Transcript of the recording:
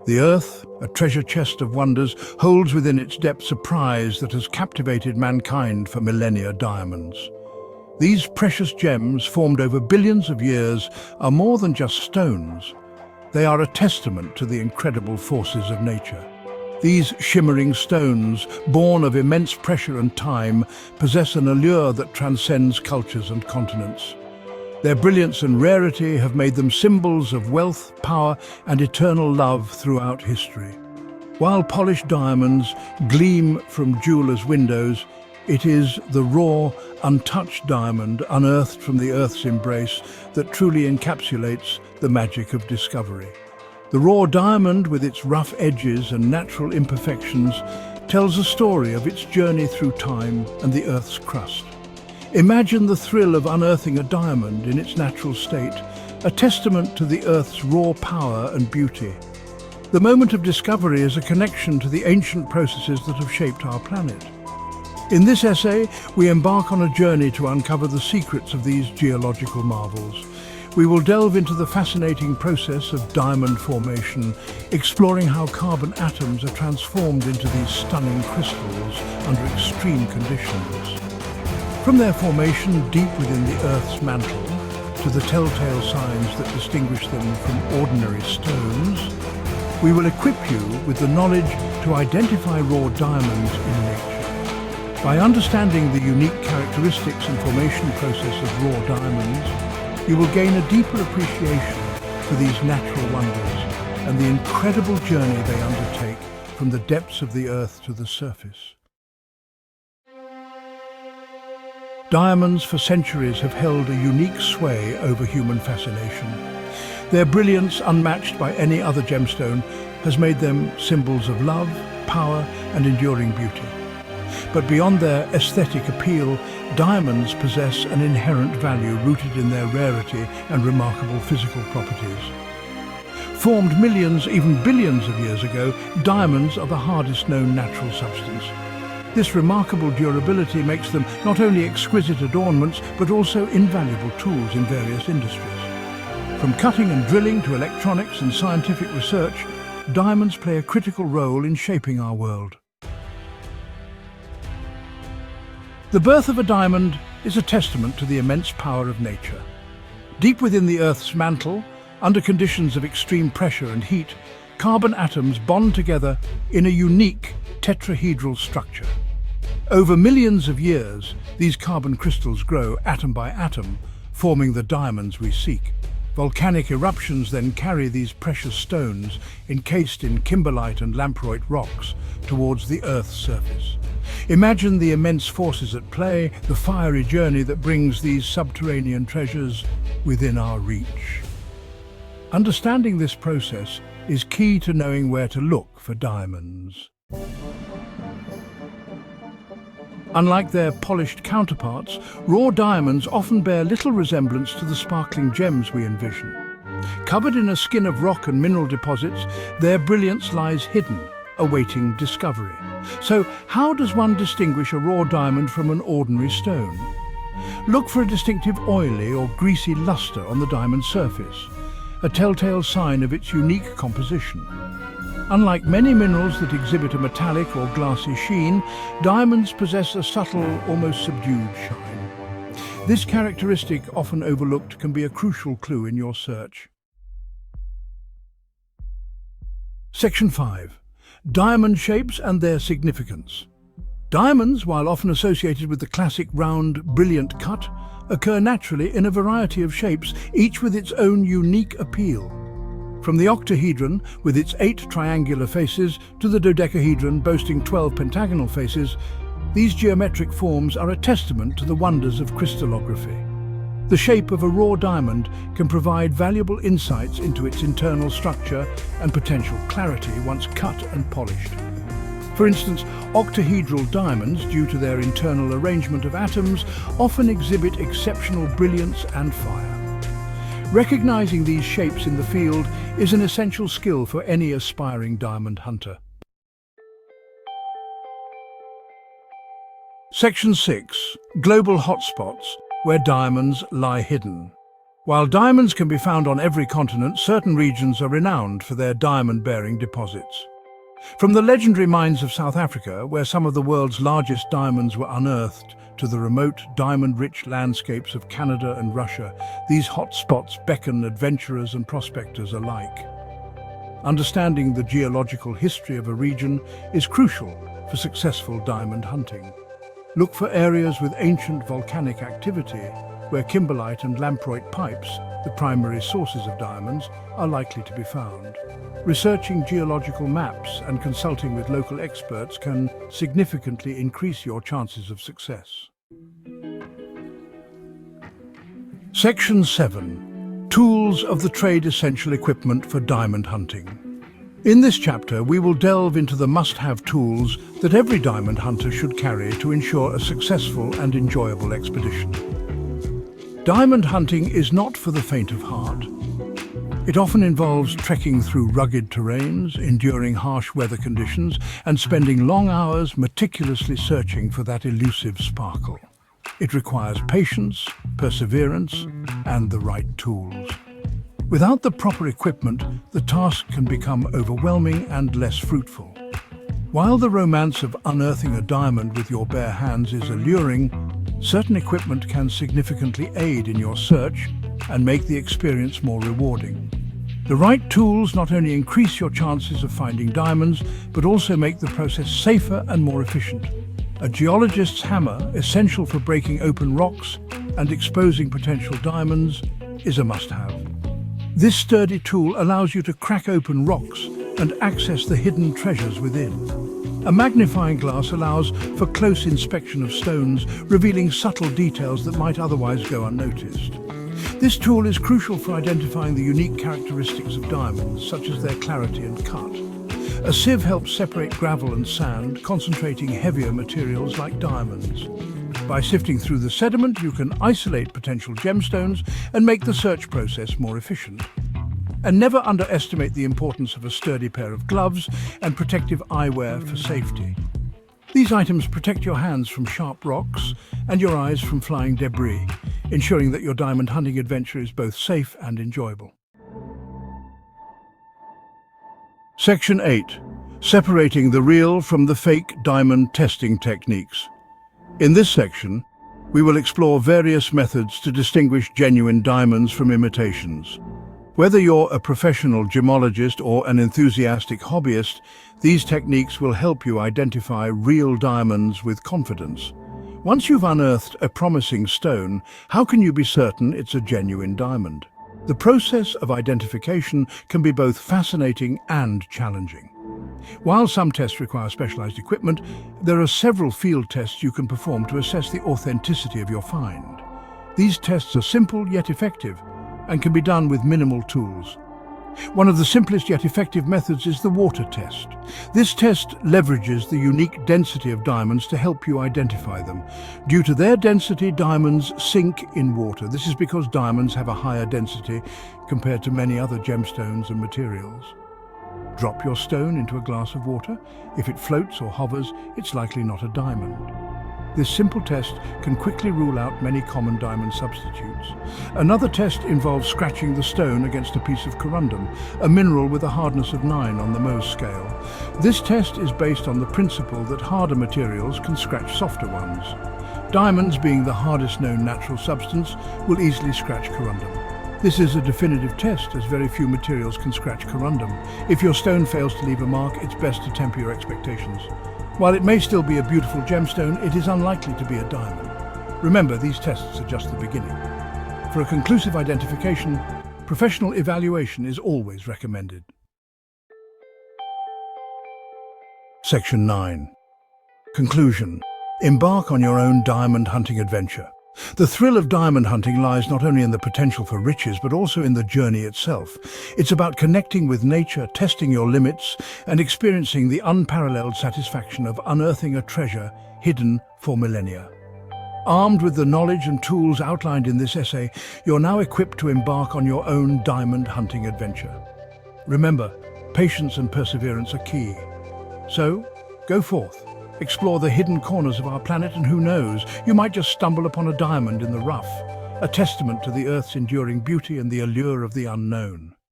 The earth, a treasure chest of wonders, holds within its depths a prize that has captivated mankind for millennia: diamonds. These precious gems, formed over billions of years, are more than just stones. They are a testament to the incredible forces of nature. These shimmering stones, born of immense pressure and time, possess an allure that transcends cultures and continents. Their brilliance and rarity have made them symbols of wealth, power, and eternal love throughout history. While polished diamonds gleam from jewelers' windows, it is the raw, untouched diamond, unearthed from the earth's embrace, that truly encapsulates the magic of discovery. The raw diamond, with its rough edges and natural imperfections, tells a story of its journey through time and the earth's crust. Imagine the thrill of unearthing a diamond in its natural state, a testament to the earth's raw power and beauty. The moment of discovery is a connection to the ancient processes that have shaped our planet. In this essay, we embark on a journey to uncover the secrets of these geological marvels. We will delve into the fascinating process of diamond formation, exploring how carbon atoms are transformed into these stunning crystals under extreme conditions. From their formation deep within the Earth's mantle, to the telltale signs that distinguish them from ordinary stones, we will equip you with the knowledge to identify raw diamonds in nature. By understanding the unique characteristics and formation process of raw diamonds, you will gain a deeper appreciation for these natural wonders and the incredible journey they undertake from the depths of the earth to the surface. Diamonds for centuries have held a unique sway over human fascination. Their brilliance, unmatched by any other gemstone, has made them symbols of love, power, and enduring beauty. But beyond their aesthetic appeal, diamonds possess an inherent value rooted in their rarity and remarkable physical properties. Formed millions, even billions of years ago, diamonds are the hardest known natural substance. This remarkable durability makes them not only exquisite adornments, but also invaluable tools in various industries. From cutting and drilling to electronics and scientific research, diamonds play a critical role in shaping our world. The birth of a diamond is a testament to the immense power of nature. Deep within the Earth's mantle, under conditions of extreme pressure and heat, carbon atoms bond together in a unique tetrahedral structure. Over millions of years, these carbon crystals grow atom by atom, forming the diamonds we seek. Volcanic eruptions then carry these precious stones, encased in kimberlite and lamproite rocks, towards the Earth's surface. Imagine the immense forces at play, the fiery journey that brings these subterranean treasures within our reach. Understanding this process is key to knowing where to look for diamonds. Unlike their polished counterparts, raw diamonds often bear little resemblance to the sparkling gems we envision. Covered in a skin of rock and mineral deposits, their brilliance lies hidden, awaiting discovery. So, how does one distinguish a raw diamond from an ordinary stone? Look for a distinctive oily or greasy luster on the diamond's surface, a telltale sign of its unique composition. Unlike many minerals that exhibit a metallic or glassy sheen, diamonds possess a subtle, almost subdued shine. This characteristic, often overlooked, can be a crucial clue in your search. Section 5. Diamond shapes and their significance. Diamonds, while often associated with the classic round, brilliant cut, occur naturally in a variety of shapes, each with its own unique appeal. From the octahedron, with its 8 triangular faces, to the dodecahedron, boasting 12 pentagonal faces, these geometric forms are a testament to the wonders of crystallography. The shape of a raw diamond can provide valuable insights into its internal structure and potential clarity once cut and polished. For instance, octahedral diamonds, due to their internal arrangement of atoms, often exhibit exceptional brilliance and fire. Recognizing these shapes in the field is an essential skill for any aspiring diamond hunter. Section 6. Global Hotspots, where diamonds lie hidden. While diamonds can be found on every continent, certain regions are renowned for their diamond-bearing deposits. From the legendary mines of South Africa, where some of the world's largest diamonds were unearthed, to the remote diamond-rich landscapes of Canada and Russia, these hotspots beckon adventurers and prospectors alike. Understanding the geological history of a region is crucial for successful diamond hunting. Look for areas with ancient volcanic activity, where kimberlite and lamproite pipes, the primary sources of diamonds, are likely to be found. Researching geological maps and consulting with local experts can significantly increase your chances of success. Section 7. Tools of the trade essential equipment for diamond hunting. In this chapter, we will delve into the must-have tools that every diamond hunter should carry to ensure a successful and enjoyable expedition. Diamond hunting is not for the faint of heart. It often involves trekking through rugged terrains, enduring harsh weather conditions, and spending long hours meticulously searching for that elusive sparkle. It requires patience, perseverance, and the right tools. Without the proper equipment, the task can become overwhelming and less fruitful. While the romance of unearthing a diamond with your bare hands is alluring, certain equipment can significantly aid in your search and make the experience more rewarding. The right tools not only increase your chances of finding diamonds, but also make the process safer and more efficient. A geologist's hammer, essential for breaking open rocks and exposing potential diamonds, is a must-have. This sturdy tool allows you to crack open rocks and access the hidden treasures within. A magnifying glass allows for close inspection of stones, revealing subtle details that might otherwise go unnoticed. This tool is crucial for identifying the unique characteristics of diamonds, such as their clarity and cut. A sieve helps separate gravel and sand, concentrating heavier materials like diamonds. By sifting through the sediment, you can isolate potential gemstones and make the search process more efficient. And never underestimate the importance of a sturdy pair of gloves and protective eyewear for safety. These items protect your hands from sharp rocks and your eyes from flying debris, ensuring that your diamond hunting adventure is both safe and enjoyable. Section 8. Separating the real from the fake diamond testing techniques. In this section, we will explore various methods to distinguish genuine diamonds from imitations. Whether you're a professional gemologist or an enthusiastic hobbyist, these techniques will help you identify real diamonds with confidence. Once you've unearthed a promising stone, how can you be certain it's a genuine diamond? The process of identification can be both fascinating and challenging. While some tests require specialized equipment, there are several field tests you can perform to assess the authenticity of your find. These tests are simple yet effective and can be done with minimal tools. One of the simplest yet effective methods is the water test. This test leverages the unique density of diamonds to help you identify them. Due to their density, diamonds sink in water. This is because diamonds have a higher density compared to many other gemstones and materials. Drop your stone into a glass of water. If it floats or hovers, it's likely not a diamond. This simple test can quickly rule out many common diamond substitutes. Another test involves scratching the stone against a piece of corundum, a mineral with a hardness of 9 on the Mohs scale. This test is based on the principle that harder materials can scratch softer ones. Diamonds, being the hardest known natural substance, will easily scratch corundum. This is a definitive test, as very few materials can scratch corundum. If your stone fails to leave a mark, it's best to temper your expectations. While it may still be a beautiful gemstone, it is unlikely to be a diamond. Remember, these tests are just the beginning. For a conclusive identification, professional evaluation is always recommended. Section 9. Conclusion. Embark on your own diamond hunting adventure. The thrill of diamond hunting lies not only in the potential for riches, but also in the journey itself. It's about connecting with nature, testing your limits, and experiencing the unparalleled satisfaction of unearthing a treasure hidden for millennia. Armed with the knowledge and tools outlined in this essay, you're now equipped to embark on your own diamond hunting adventure. Remember, patience and perseverance are key. So, go forth. Explore the hidden corners of our planet, and who knows, you might just stumble upon a diamond in the rough. a testament to the Earth's enduring beauty and the allure of the unknown.